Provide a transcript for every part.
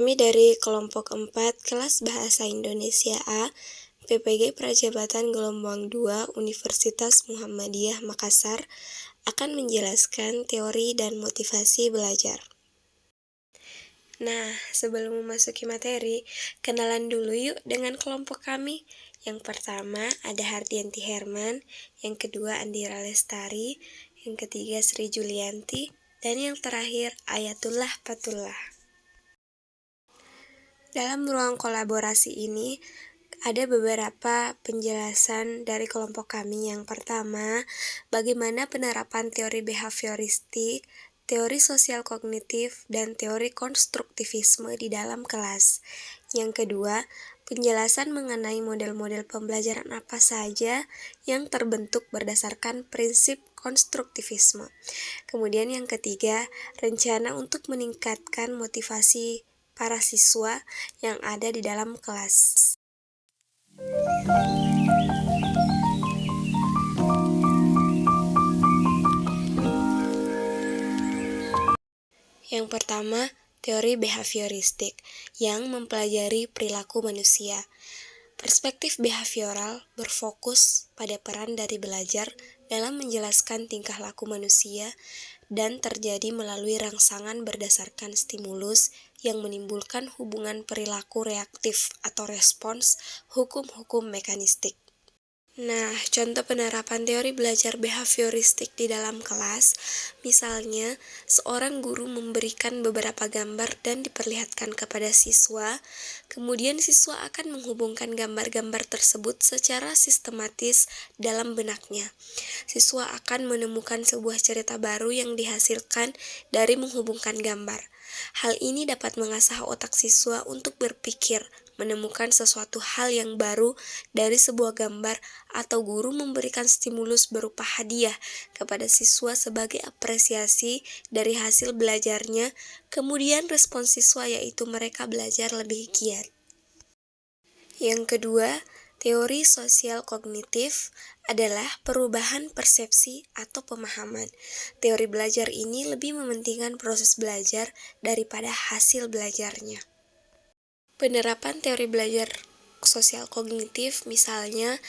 Kami dari kelompok 4 kelas Bahasa Indonesia A, PPG Prajabatan Gelombang 2 Universitas Muhammadiyah Makassar akan menjelaskan teori dan motivasi belajar. Nah, sebelum memasuki materi, kenalan dulu yuk dengan kelompok kami. Yang pertama ada Hardianti Herman, yang kedua Andira Lestari, yang ketiga Sri Julianti, dan yang terakhir Ayatullah Patullah. Dalam ruang kolaborasi ini, ada beberapa penjelasan dari kelompok kami. Yang pertama, bagaimana penerapan teori behavioristik, teori sosial kognitif, dan teori konstruktivisme di dalam kelas. Yang kedua, penjelasan mengenai model-model pembelajaran apa saja yang terbentuk berdasarkan prinsip konstruktivisme. Kemudian yang ketiga, rencana untuk meningkatkan motivasi para siswa yang ada di dalam kelas. Yang pertama, teori behavioristik yang mempelajari perilaku manusia. Perspektif behavioral berfokus pada peran dari belajar dalam menjelaskan tingkah laku manusia dan terjadi melalui rangsangan berdasarkan stimulus yang menimbulkan hubungan perilaku reaktif atau respons hukum-hukum mekanistik. Nah, contoh penerapan teori belajar behavioristik di dalam kelas, misalnya seorang guru memberikan beberapa gambar dan diperlihatkan kepada siswa, kemudian siswa akan menghubungkan gambar-gambar tersebut secara sistematis dalam benaknya. Siswa akan menemukan sebuah cerita baru yang dihasilkan dari menghubungkan gambar. Hal ini dapat mengasah otak siswa untuk berpikir, menemukan sesuatu hal yang baru dari sebuah gambar, atau guru memberikan stimulus berupa hadiah kepada siswa sebagai apresiasi dari hasil belajarnya. Kemudian respons siswa yaitu mereka belajar lebih giat. Yang kedua, teori sosial kognitif adalah perubahan persepsi atau pemahaman. Teori belajar ini lebih mementingkan proses belajar daripada hasil belajarnya. Penerapan teori belajar sosial kognitif misalnya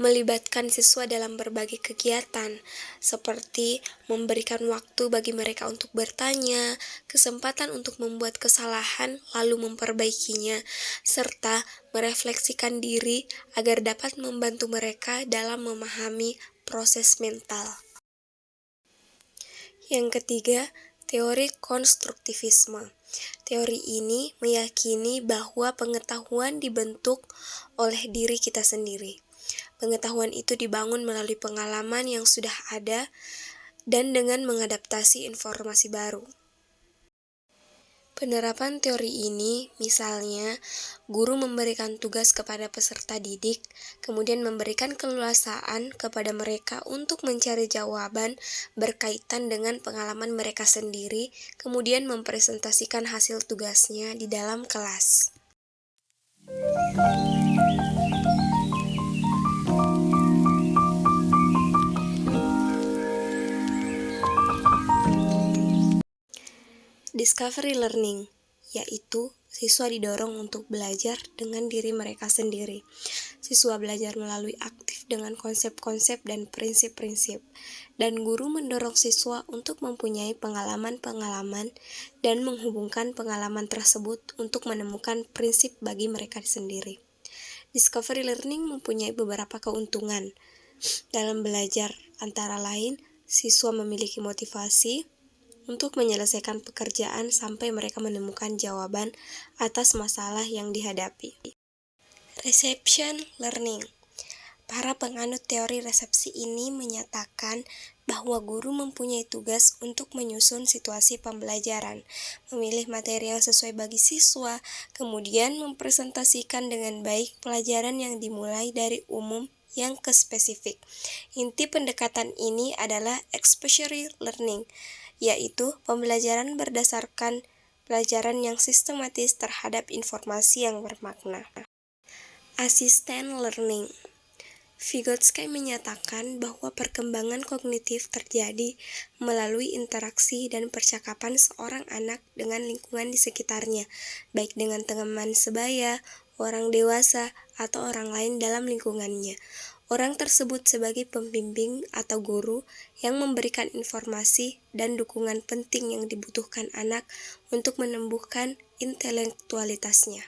melibatkan siswa dalam berbagai kegiatan seperti memberikan waktu bagi mereka untuk bertanya, kesempatan untuk membuat kesalahan lalu memperbaikinya, serta merefleksikan diri agar dapat membantu mereka dalam memahami proses mental. Yang ketiga, teori konstruktivisme. Teori ini meyakini bahwa pengetahuan dibentuk oleh diri kita sendiri. Pengetahuan itu dibangun melalui pengalaman yang sudah ada dan dengan mengadaptasi informasi baru. Penerapan teori ini, misalnya, guru memberikan tugas kepada peserta didik, kemudian memberikan keleluasaan kepada mereka untuk mencari jawaban berkaitan dengan pengalaman mereka sendiri, kemudian mempresentasikan hasil tugasnya di dalam kelas. Discovery learning, yaitu siswa didorong untuk belajar dengan diri mereka sendiri. Siswa belajar melalui aktif dengan konsep-konsep dan prinsip-prinsip, dan guru mendorong siswa untuk mempunyai pengalaman-pengalaman dan menghubungkan pengalaman tersebut untuk menemukan prinsip bagi mereka sendiri. Discovery learning mempunyai beberapa keuntungan dalam belajar, antara lain siswa memiliki motivasi untuk menyelesaikan pekerjaan sampai mereka menemukan jawaban atas masalah yang dihadapi. Reception learning. Para penganut teori resepsi ini menyatakan bahwa guru mempunyai tugas untuk menyusun situasi pembelajaran, memilih materi yang sesuai bagi siswa, kemudian mempresentasikan dengan baik pelajaran yang dimulai dari umum yang ke spesifik. Inti pendekatan ini adalah expository learning, yaitu pembelajaran berdasarkan pelajaran yang sistematis terhadap informasi yang bermakna. Assistant learning. Vygotsky menyatakan bahwa perkembangan kognitif terjadi melalui interaksi dan percakapan seorang anak dengan lingkungan di sekitarnya, baik dengan teman sebaya, orang dewasa, atau orang lain dalam lingkungannya. Orang tersebut sebagai pembimbing atau guru yang memberikan informasi dan dukungan penting yang dibutuhkan anak untuk menumbuhkan intelektualitasnya.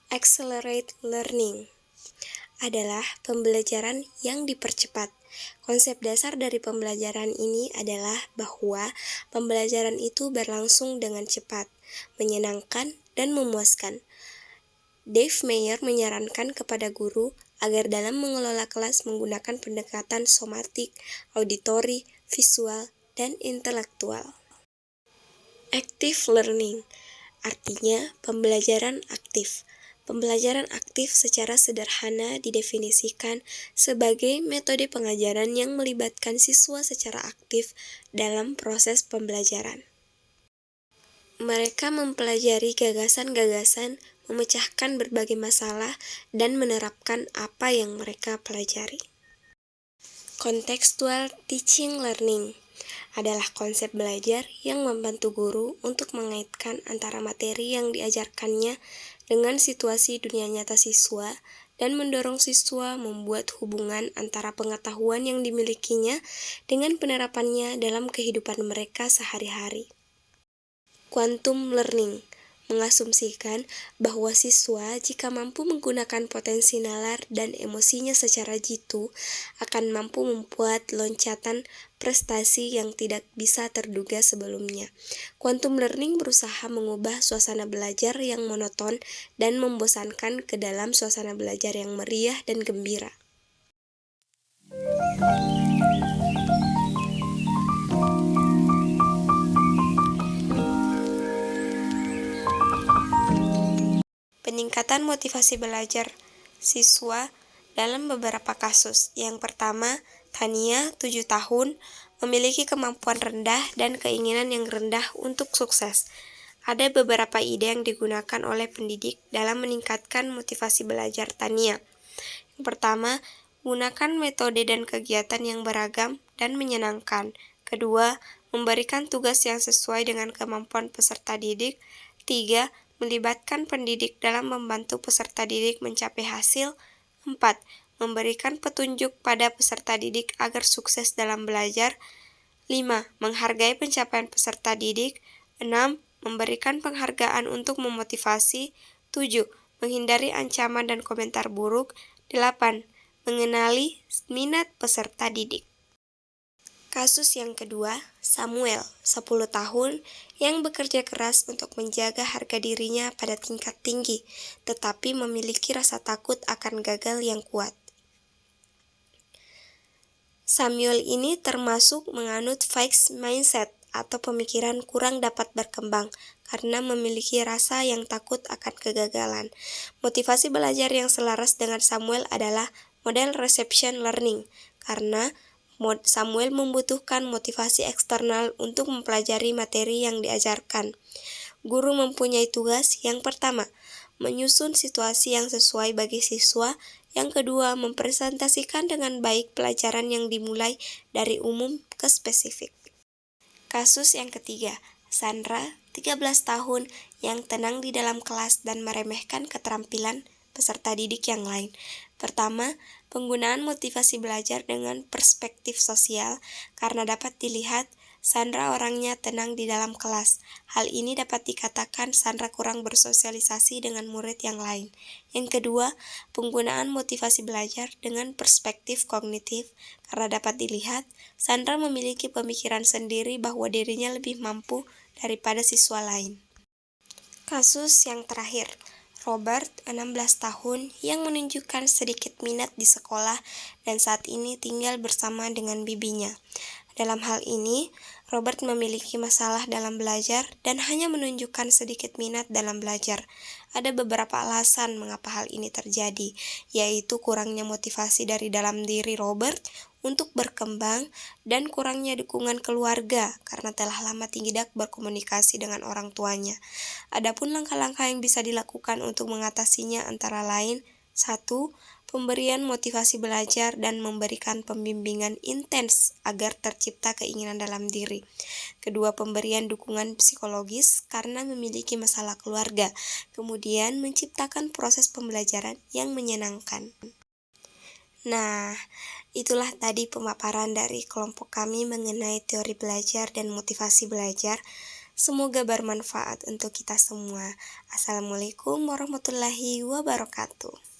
Accelerate learning adalah pembelajaran yang dipercepat. Konsep dasar dari pembelajaran ini adalah bahwa pembelajaran itu berlangsung dengan cepat, menyenangkan, dan memuaskan. Dave Meyer menyarankan kepada guru agar dalam mengelola kelas menggunakan pendekatan somatik, auditori, visual, dan intelektual. Active learning artinya pembelajaran aktif. Pembelajaran aktif secara sederhana didefinisikan sebagai metode pengajaran yang melibatkan siswa secara aktif dalam proses pembelajaran. Mereka mempelajari gagasan-gagasan, memecahkan berbagai masalah, dan menerapkan apa yang mereka pelajari. Contextual teaching learning adalah konsep belajar yang membantu guru untuk mengaitkan antara materi yang diajarkannya dengan situasi dunia nyata siswa dan mendorong siswa membuat hubungan antara pengetahuan yang dimilikinya dengan penerapannya dalam kehidupan mereka sehari-hari. Quantum learning mengasumsikan bahwa siswa jika mampu menggunakan potensi nalar dan emosinya secara jitu akan mampu membuat loncatan prestasi yang tidak bisa terduga sebelumnya. Quantum learning berusaha mengubah suasana belajar yang monoton dan membosankan ke dalam suasana belajar yang meriah dan gembira. Peningkatan motivasi belajar siswa dalam beberapa kasus. Yang pertama, Tania, 7 tahun, memiliki kemampuan rendah dan keinginan yang rendah untuk sukses. Ada beberapa ide yang digunakan oleh pendidik dalam meningkatkan motivasi belajar Tania. Yang pertama, gunakan metode dan kegiatan yang beragam dan menyenangkan. Kedua, memberikan tugas yang sesuai dengan kemampuan peserta didik. 3. Melibatkan pendidik dalam membantu peserta didik mencapai hasil. 4. Memberikan petunjuk pada peserta didik agar sukses dalam belajar. 5. Menghargai pencapaian peserta didik. 6. Memberikan penghargaan untuk memotivasi. 7. Menghindari ancaman dan komentar buruk. 8. Mengenali minat peserta didik. Kasus yang kedua, Samuel, 10 tahun, yang bekerja keras untuk menjaga harga dirinya pada tingkat tinggi, tetapi memiliki rasa takut akan gagal yang kuat. Samuel ini termasuk menganut fixed mindset atau pemikiran kurang dapat berkembang karena memiliki rasa yang takut akan kegagalan. Motivasi belajar yang selaras dengan Samuel adalah model reception learning, karena Samuel membutuhkan motivasi eksternal untuk mempelajari materi yang diajarkan. Guru mempunyai tugas yang pertama, menyusun situasi yang sesuai bagi siswa. Yang kedua, mempresentasikan dengan baik pelajaran yang dimulai dari umum ke spesifik. Kasus yang ketiga, Sandra, 13 tahun, yang tenang di dalam kelas dan meremehkan keterampilan peserta didik yang lain. Pertama, penggunaan motivasi belajar dengan perspektif sosial, karena dapat dilihat Sandra orangnya tenang di dalam kelas. Hal ini dapat dikatakan Sandra kurang bersosialisasi dengan murid yang lain. Yang kedua, penggunaan motivasi belajar dengan perspektif kognitif, karena dapat dilihat Sandra memiliki pemikiran sendiri bahwa dirinya lebih mampu daripada siswa lain. Kasus yang terakhir, Robert, 16 tahun, yang menunjukkan sedikit minat di sekolah dan saat ini tinggal bersama dengan bibinya. Dalam hal ini, Robert memiliki masalah dalam belajar dan hanya menunjukkan sedikit minat dalam belajar. Ada beberapa alasan mengapa hal ini terjadi, yaitu kurangnya motivasi dari dalam diri Robert untuk berkembang dan kurangnya dukungan keluarga karena telah lama tidak berkomunikasi dengan orang tuanya. Adapun langkah-langkah yang bisa dilakukan untuk mengatasinya antara lain: 1. pemberian motivasi belajar, dan memberikan pembimbingan intens agar tercipta keinginan dalam diri. Kedua, pemberian dukungan psikologis karena memiliki masalah keluarga, kemudian menciptakan proses pembelajaran yang menyenangkan. Nah, itulah tadi pemaparan dari kelompok kami mengenai teori belajar dan motivasi belajar. Semoga bermanfaat untuk kita semua. Assalamualaikum warahmatullahi wabarakatuh.